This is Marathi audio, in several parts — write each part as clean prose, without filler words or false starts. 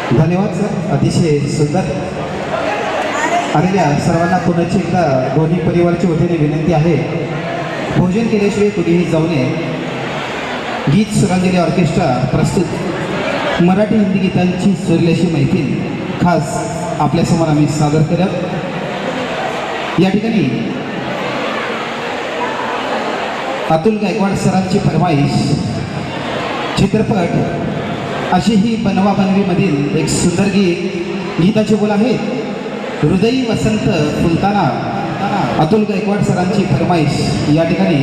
धन्यवाद सर, अतिशय सुंदर. आलेल्या सर्वांना पुन्हा एकदा दोन्ही परिवाराच्या वतीने विनंती आहे, भोजन केल्याशिवाय कुठेही जाऊ नये. गीत सुरांजली ऑर्केस्ट्रा प्रस्तुत मराठी हिंदी गीतांची सुरलेशी मैफिल खास आपल्यासमोर आम्ही सादर करत. या ठिकाणी अतुल गायकवाड सरांची फरमाईश चित्रपट अशी ही बनवा बनवीमधील एक सुंदर गीताचे बोल आहेत. हृदयी वसंत फुलताना अतुल गायकवाड सरांची फरमाईश या ठिकाणी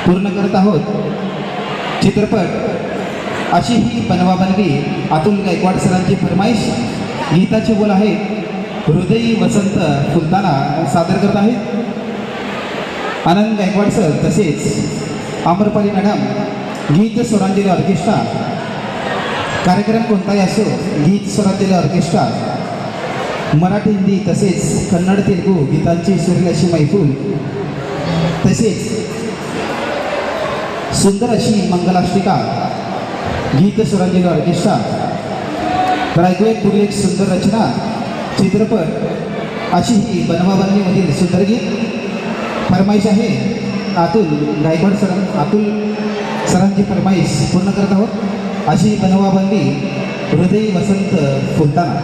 पूर्ण करत आहोत. चित्रपट अशी ही बनवा बनवी अतुल गायकवाड सरांची फरमाईश गीताचे बोल आहे हृदयी वसंत फुलताना सादर करत आहेत आनंद गायकवाड सर, तसेच आम्रपाली मॅडम. गीत स्वरांजली ऑर्केस्ट्रा कार्यक्रम कोणताही असो, गीत स्वरांजली ऑर्केस्ट्रा मराठी हिंदी तसेच कन्नड तेलुगू गीतांची सुरेल अशी मैफिल, तसेच सुंदर अशी मंगलाष्टिका गीत स्वरांजली ऑर्केस्ट्रा. तर ऐकूया पुढील एक सुंदर रचना. चित्रपट अशी ही बनवा बनवीमधील सुंदर गीत फरमाईश आहे अतुल गायकवाड अतुल सरांची फरमाईश पूर्ण करत आहोत. अशी बनवा बनवी हृदयी वसंत फुलताना.